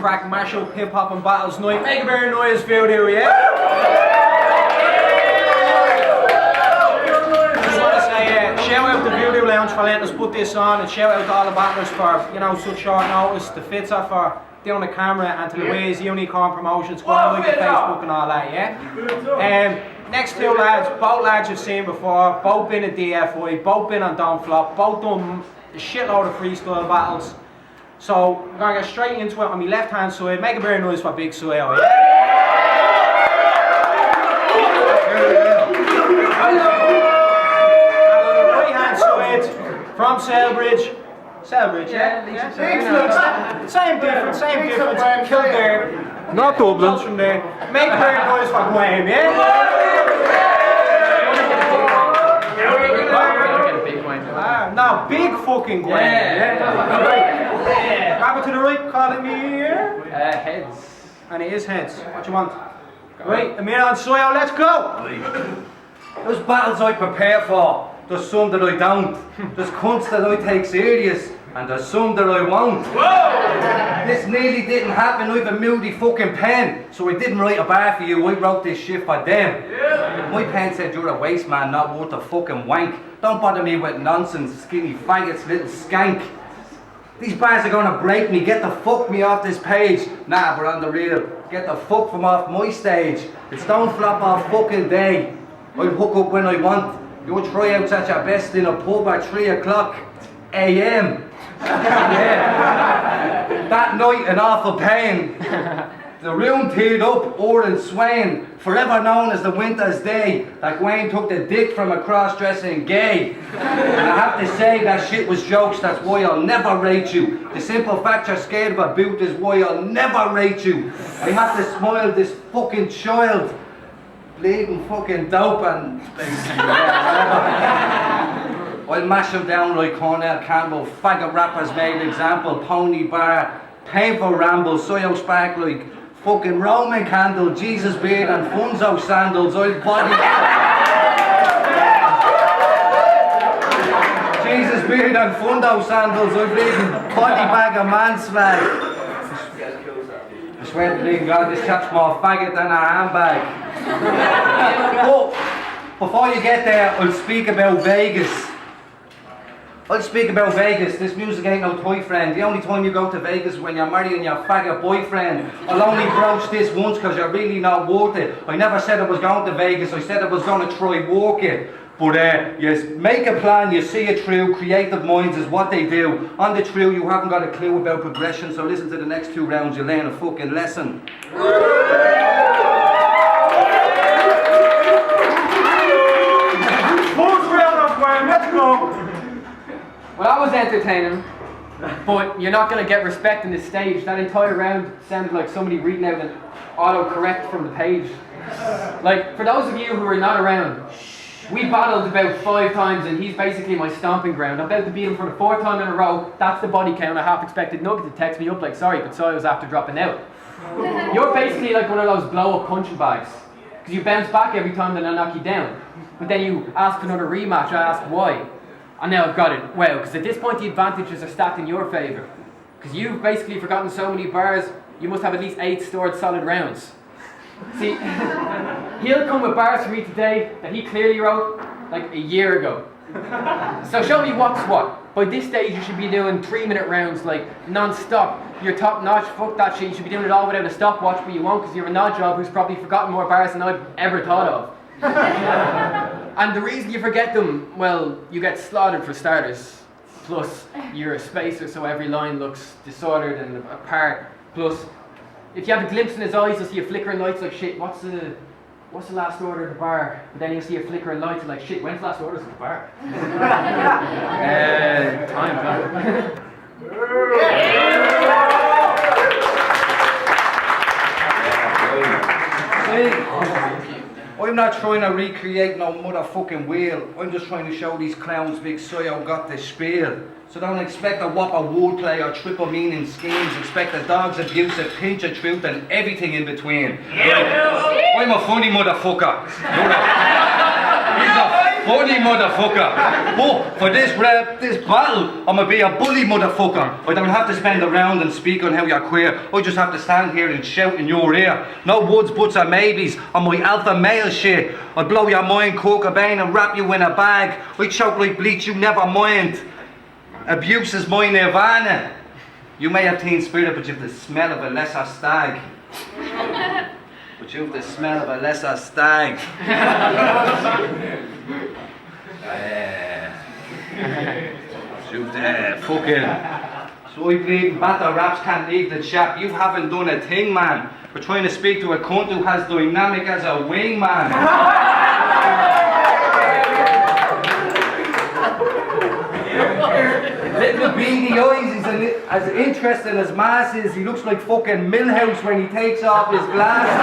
crack mash-up hip-hop and battles night. Make a bit of noise, Voodoo, yeah? Shout out to Voodoo Lounge for letting us put this on, and shout out to all the battlers for, you know, such short notice, to Fitzer for doing the camera, and to the Lasy Unicorn Promotions, Gwame, like the Facebook and all that, yeah? Next two lads, both lads you've seen before, both been at DFI, both been on Don't Flop, both done a shitload of freestyle battles. So, I'm going to get straight into it on my left hand side. Make a bit of noise for Big Siyo, yeah? From Selbridge, yeah? Same difference, Kildare. Not Dublin. From there. Make a bit of noise for Gwame, yeah? No, big fucking Gwame, yeah? Grab it to the right, call it me here. Heads. And it is heads. What you want? Right, Amir and Siyo, let's go! There's battles I prepare for. There's some that I don't. There's cunts that I take serious, and there's some that I won't. Whoa! This nearly didn't happen. I have a moody fucking pen, so I didn't write a bar for you. I wrote this shit for them. Yeah. My pen said you're a waste man, not worth a fucking wank. Don't bother me with nonsense, skinny faggots, little skank. These bars are gonna break me. Get the fuck me off this page. Nah, but on the real, get the fuck from off my stage. It's Don't Flop all fucking day. I'll hook up when I want. Your tryouts at your best in a pub at 3 o'clock AM. Yeah. That night, an awful pain. The room teared up, Oran Swain, forever known as the winter's day, that Gwame took the dick from a cross-dressing gay. And I have to say that shit was jokes, that's why I'll never rate you. The simple fact you're scared of a boot is why I'll never rate you. I have to smile this fucking child. Bleeding fucking dope and I'll mash him down like Cornell Campbell. Faggot rappers made example. Pony bar, painful ramble. Siyo spark like fucking Roman candle. Jesus beard and Funzo sandals. I'll body Jesus beard and Fundo sandals. I'll bleeding body bag of man swag. I swear to God, this chap's more faggot than a handbag. But before you get there, I'll speak about Vegas. This music ain't no toy friend. The only time you go to Vegas is when you're marrying your faggot boyfriend. I'll only broach this once because you're really not worth it. I never said I was going to Vegas, I said I was going to try work it. But you make a plan, you see it through. Creative minds is what they do. On the true, you haven't got a clue about progression, so listen to the next 2 rounds, you'll learn a fucking lesson. Let's go! Well, that was entertaining, but you're not going to get respect in this stage. That entire round sounded like somebody reading out an autocorrect from the page. Like, for those of you who are not around, we battled about 5 times and he's basically my stomping ground. I'm about to beat him for the 4th time in a row. That's the body count. I half expected Nugget to text me up like, sorry, but Siyo was after dropping out. You're basically like one of those blow-up punching bags. Because you bounce back every time that I knock you down. But then you ask for another rematch, I ask why. And now I've got it. Well, because at this point the advantages are stacked in your favour. Because you've basically forgotten so many bars, you must have at least 8 stored solid rounds. See, he'll come with bars for me today that he clearly wrote like a year ago. So show me what's what. By this stage you should be doing 3-minute rounds like non-stop. You're top notch, fuck that shit. You should be doing it all without a stopwatch, but you won't because you're a nod job who's probably forgotten more bars than I've ever thought of. And the reason you forget them, well, you get slaughtered for starters. Plus, you're a spacer, so every line looks disordered and apart. Plus, if you have a glimpse in his eyes, you'll see a flickering lights like shit. What's the last order of the bar? But then you'll see a flickering lights like shit. When's the last order of the bar? Time. I'm not trying to recreate no motherfucking wheel. I'm just trying to show these clowns Big Siyo got the spiel. So don't expect a whopper wordplay or triple meaning schemes. Expect a dog's abuse, a pinch of truth and everything in between. Yeah. I'm a funny motherfucker. He's a Funny motherfucker. But for this battle, I'm gonna be a bully motherfucker. I don't have to spend a round and speak on how you're queer. I just have to stand here and shout in your ear. No woulds, buts or maybes on my alpha male shit. I'll blow your mind, Kurt Cobain, and wrap you in a bag. I choke like bleach, you never mind. Abuse is my nirvana. You may have teen spirit, but you've the smell of a lesser stag. But you've the smell of a lesser stag. You've the fucking soy bleeding batter raps can't leave the chap. You haven't done a thing, man. We're trying to speak to a cunt who has dynamic as a wing, man. Little beady eyes, he's as interesting as Mass is. He looks like fucking Millhouse when he takes off his glasses.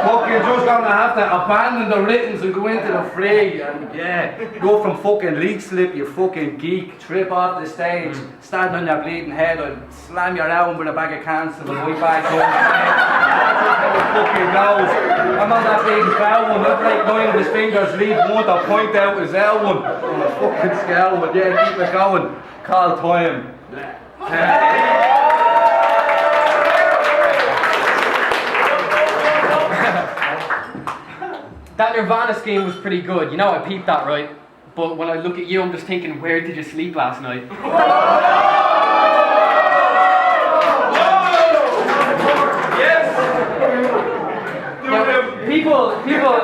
Fucking just gonna have to abandon the writtens and go into the fray and yeah, go from fucking leak slip, you fucking geek, trip off the stage, stand on your bleeding head and slam your arm with a bag of cans to the white bag home. That's how it fucking goes. I'm on that big foul one, look like nine of his fingers leave one to point out his L one on a fucking scale, but yeah, keep it going. Call time. That Nirvana scheme was pretty good. You know, I peeped that, right? But when I look at you, I'm just thinking, where did you sleep last night? Yes! People, hold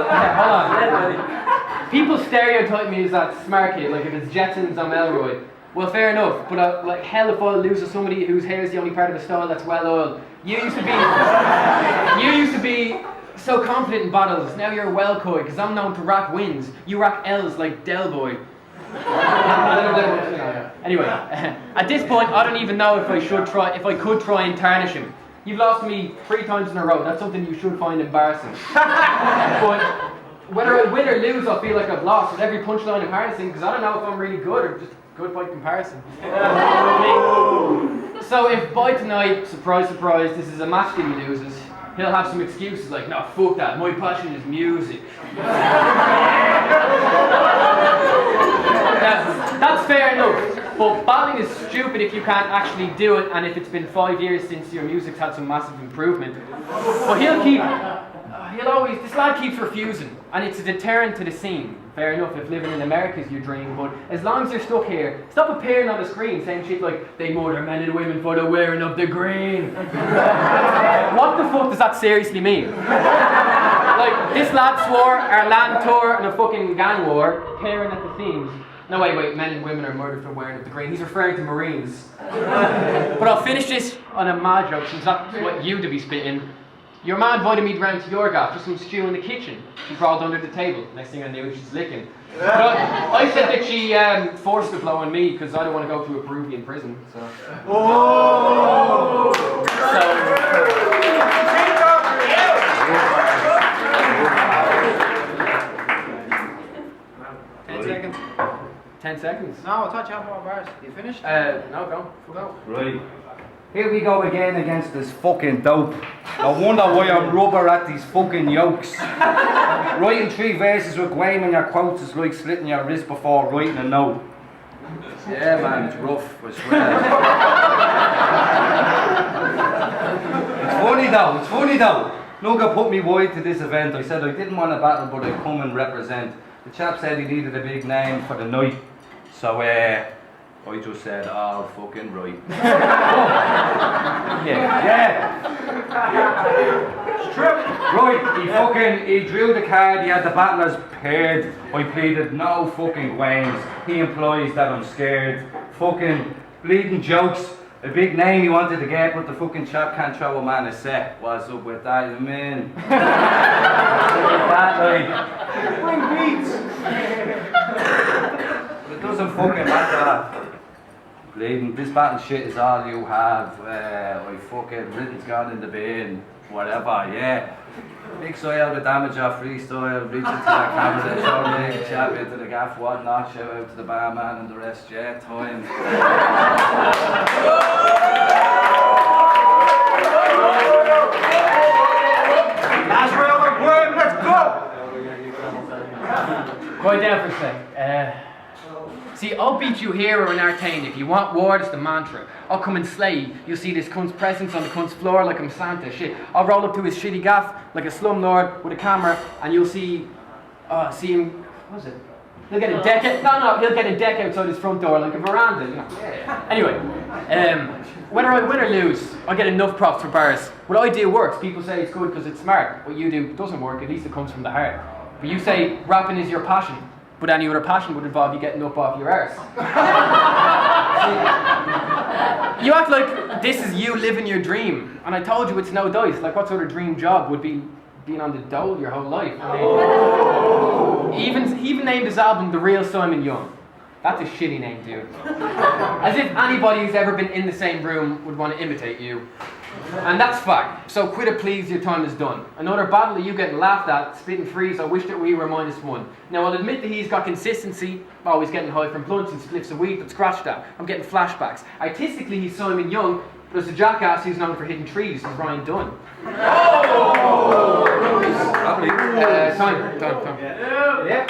on. People stereotype me as that smart kid, like if it's Jetsons, I'm Elroy. Well, fair enough, but like hell if I'll lose to somebody whose hair is the only part of the style that's well oiled. You used to be so confident in battles, now you're well coy, because I'm known to rack wins. You rack L's like Del Boy. Anyway, at this point, I don't even know if I could try and tarnish him. You've lost to me 3 times in a row, that's something you should find embarrassing. But whether I win or lose, I feel like I've lost with every punchline I'm harnessing, because I don't know if I'm really good or just good by comparison. So if by tonight, surprise, surprise, this is a match that he loses, he'll have some excuses like, no, fuck that, my passion is music. That's fair enough, but battling is stupid if you can't actually do it and if it's been 5 years since your music's had some massive improvement. But this lad keeps refusing, and it's a deterrent to the scene. Fair enough if living in America is your dream, but as long as you're stuck here, stop appearing on the screen saying shit like, they murder men and women for the wearing of the green. What the fuck does that seriously mean? Like, this lad swore our land tour and a fucking gang war, tearing at the seams. No, wait, men and women are murdered for wearing of the green. He's referring to Marines. But I'll finish this on a mad joke, since that's what you to be spitting. Your man invited me round to your gaff for some stew in the kitchen. She crawled under the table. Next thing I knew, she's licking. But I said that she forced the blow on me because I don't want to go to a Peruvian prison. So. Oh! 10 seconds. 10 seconds? No, I thought you had more bars. You finished? No, go. Right. Here we go again against this fucking dope. I wonder why I'm rubber at these fucking yokes. Writing 3 verses with Gwame on your quotes is like slitting your wrist before writing a note. Yeah, man, it's rough, I swear. It's funny though. Nugga put me wide to this event. I said I didn't want to battle, but I'd come and represent. The chap said he needed a big name for the night. So, I just said, oh, fucking right. Yeah. Right, he drew the card, he had the battlers paired. I pleaded, no fucking Gwames. He implies that I'm scared. Fucking bleeding jokes. A big name he wanted to get, but the fucking chap can't throw a man a set. What's up with that, you mean? What's up with that, like? Bring beats. It doesn't fucking matter. Bleeding, this battle shit is all you have. I fucking written's gone in the bin. Whatever, yeah. Big soil, the damage off freestyle, reaching to the camera, show me, chat into the gaff, whatnot, shout out to the barman and the rest, yeah, time. That's real, Gwame, let's go! Quiet down for a sec. See, I'll beat you here or in Artane. If you want war, it's the mantra. I'll come and slay you. You'll see this cunt's presence on the cunt's floor like I'm Santa. Shit. I'll roll up to his shitty gaff like a slumlord with a camera, and you'll see him. What was it? He'll get a deck. He'll get a deck outside his front door like a veranda. You know? Anyway, whether I win or lose, I get enough props for bars. What I do works. People say it's good because it's smart. What you do doesn't work. At least it comes from the heart. But you say rapping is your passion. But any other passion would involve you getting up off your arse. You act like this is you living your dream. And I told you it's no dice. Like, what sort of dream job would be being on the dole your whole life? I mean, he even named his album The Real Simon Young. That's a shitty name, dude. As if anybody who's ever been in the same room would want to imitate you. And that's fact. So quit it please, your time is done. Another battle of you getting laughed at, spitting freeze, I wish that we were -1. Now I'll admit that he's got consistency, always getting high from blunts and spliffs a week, but scratch that. I'm getting flashbacks. Artistically he's Simon Young, but as a jackass who's known for hitting trees, he's Ryan Dunn. Oh! Time. Yeah.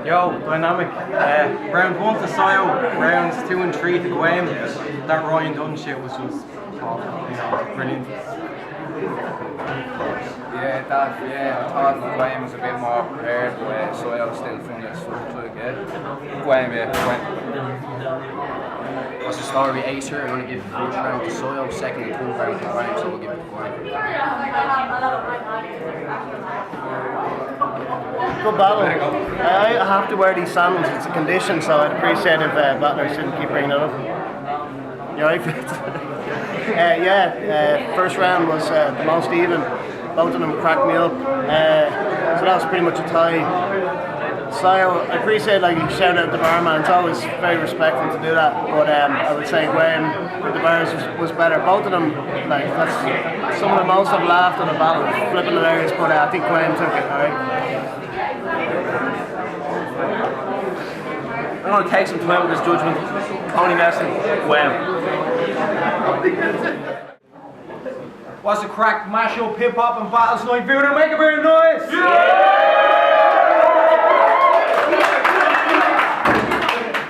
Yo, dynamic. Round 1 to Siyo, rounds 2 and 3 to Gwame. That Ryan Dunn shit was just brilliant. I thought Gwame was a bit more prepared, but Siyo was still fun as fuck to get. Gwame. What's the story? Ace here, I'm going to give the first round to Siyo, second and third round to Gwame, so we'll give it to Gwame. Good battle. I have to wear these sandals, it's a condition, so I'd appreciate if battlers shouldn't keep bringing it up. You alright? First round was the most even. Both of them cracked me up. So that was pretty much a tie. Siyo, I appreciate you shout out the barman, it's always very respectful to do that, but I would say Gwame with the bars was better. Both of them, that's some of the most I've laughed in a battle, flipping hilarious, but I think Gwame took it, alright? I'm going to take some time with this judgment. Only messing, Gwame. What's the crack? Mash up, hip hop, and battles night video. Make a bit of noise!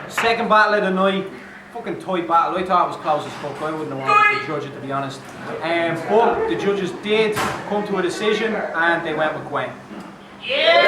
Second battle of the night. Fucking tight battle. I thought it was close as fuck. I wouldn't have wanted to judge it, to be honest. But the judges did come to a decision, and they went with Gwame. Yeah!